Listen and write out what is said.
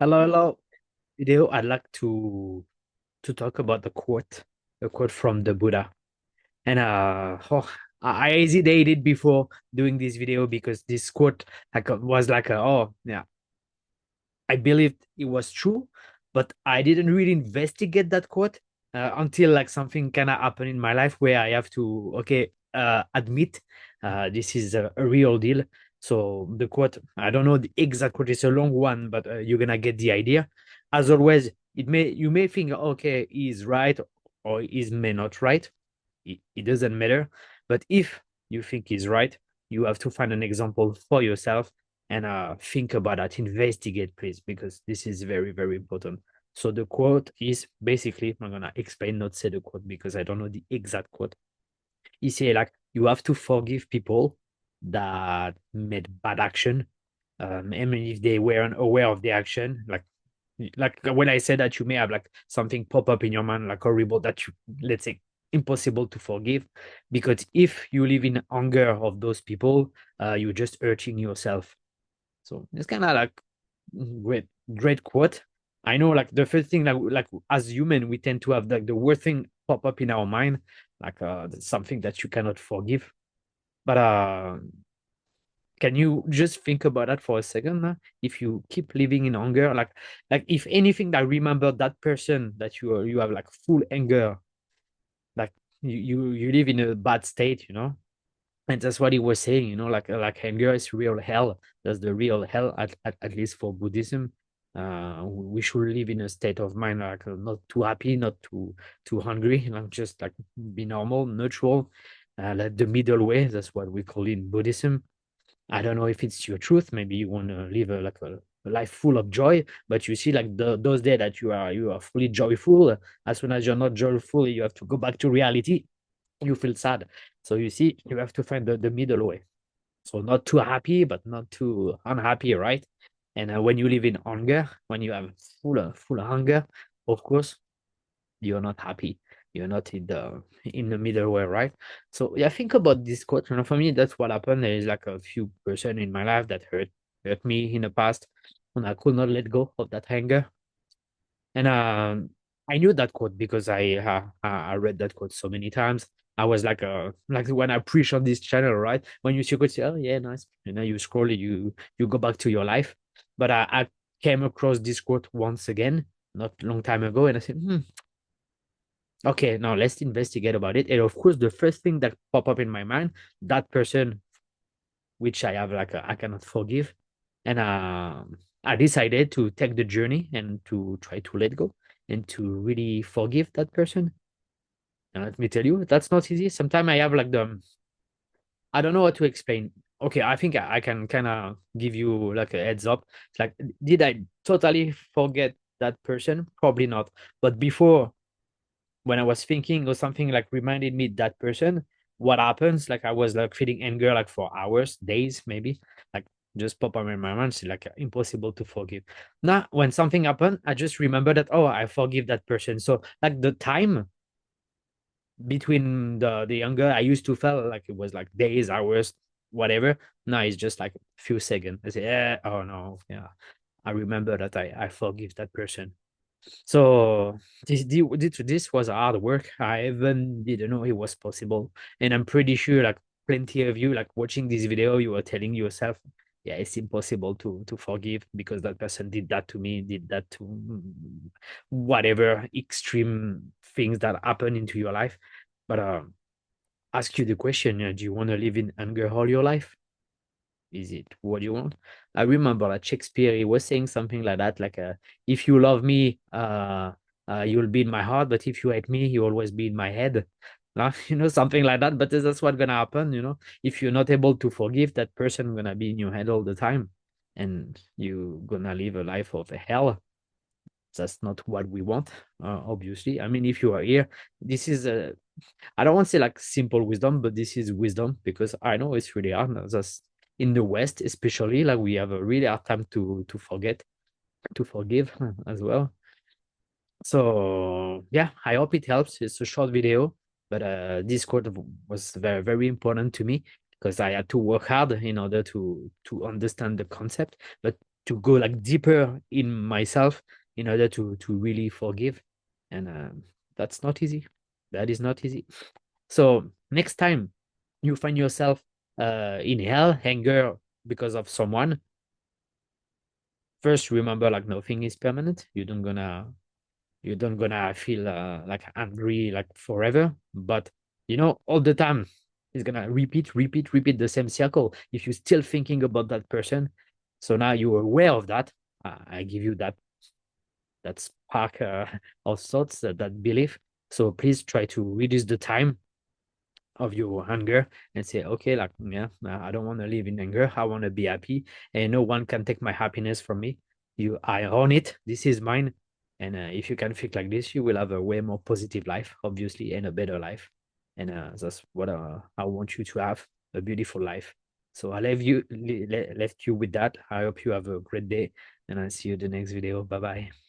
Hello, hello. Video. I'd like to talk about the quote from the Buddha. And I hesitated before doing this video because this quote was like oh yeah, I believed it was true, but I didn't really investigate that quote until like something kind of happened in my life where I have to admit this is a real deal. So the quote, I don't know the exact quote, it's a long one, but you're gonna get the idea. As always, you may think okay, he's right or he's may not right. It doesn't matter. But if you think he's right, you have to find an example for yourself and think about that, investigate, please, because this is very, very important. So the quote is basically, I'm gonna explain, not say the quote because I don't know the exact quote. He say like you have to forgive people that made bad action, even if they weren't aware of the action. Like when I say that, you may have like something pop up in your mind, like horrible that you, let's say, impossible to forgive, because if you live in anger of those people, you're just hurting yourself. So it's kind of like great, great quote. I know, like the first thing, like as human, we tend to have like the worst thing pop up in our mind, like something that you cannot forgive. But can you just think about that for a second? If you keep living in anger, like if anything that remember that person that you have like full anger, like you live in a bad state, and that's what he was saying, like anger is real hell. That's the real hell, at least for Buddhism. We should live in a state of mind like not too happy, not too hungry, just like be normal, neutral, like the middle way. That's what we call in Buddhism. I don't know if it's your truth. Maybe you want to live a life full of joy, but you see, like those days that you are fully joyful. As soon as you're not joyful, you have to go back to reality. You feel sad. So you see, you have to find the middle way. So not too happy, but not too unhappy, right? And when you live in anger, when you have full hunger, of course, you're not happy. You're not in the middle way, right? So yeah, think about this quote. For me, that's what happened. There is like a few person in my life that hurt me in the past, and I could not let go of that anger. And I knew that quote because I read that quote so many times. I was like when I preach on this channel, right? When you see a quote, say, "Oh yeah, nice," you scroll, you go back to your life. But I came across this quote once again, not long time ago, and I said, okay, now let's investigate about it. And of course, the first thing that pop up in my mind, that person which I have I cannot forgive, and I decided to take the journey and to try to let go and to really forgive that person. And let me tell you, that's not easy. Sometimes I have like I don't know what to explain. Okay, I think I can kind of give you like a heads up. It's like, did I totally forget that person? Probably not. But before, when I was thinking or something like reminded me that person, what happens? Like I was like feeling anger like for hours, days, maybe, like just pop up in my mind. It's like impossible to forgive. Now, when something happened, I just remember that, oh, I forgive that person. So like the time between the anger, I used to feel like it was like days, hours, whatever. Now it's just like a few seconds. I say, yeah, oh no, yeah. I remember that I forgive that person. So this was hard work. I even didn't know it was possible, and I'm pretty sure like plenty of you like watching this video, you were telling yourself, "Yeah, it's impossible to forgive because that person did that to me, did that to whatever extreme things that happen into your life." But ask you the question: do you want to live in anger all your life? Is it what you want? I remember that Shakespeare he was saying something like that, like if you love me, you'll be in my heart, but if you hate me, you always be in my head. Something like that. But that's what's gonna happen, if you're not able to forgive that person, gonna be in your head all the time, and you gonna live a life of hell. That's not what we want, obviously. I mean, if you are here, this is a I don't want to say like simple wisdom, but this is wisdom because I know it's really hard. That's in the West, especially, like we have a really hard time to forgive as well. So yeah, I hope it helps. It's a short video, but this quote was very, very important to me because I had to work hard in order to understand the concept. But go like deeper in myself in order to really forgive. And that's not easy. That is not easy. So next time you find yourself in hell, anger because of someone, first remember like nothing is permanent. You don't gonna feel like angry like forever, but all the time it's gonna repeat the same circle if you're still thinking about that person. So now you're aware of that. I give you that spark of thoughts, that belief. So please try to reduce the time of your anger and say, okay, like, yeah, I don't want to live in anger. I want to be happy, and no one can take my happiness from me. I own it. This is mine. And if you can think like this, you will have a way more positive life, obviously, and a better life. And that's what I want you to have, a beautiful life. So I left you with that. I hope you have a great day, and I'll see you in the next video. Bye bye.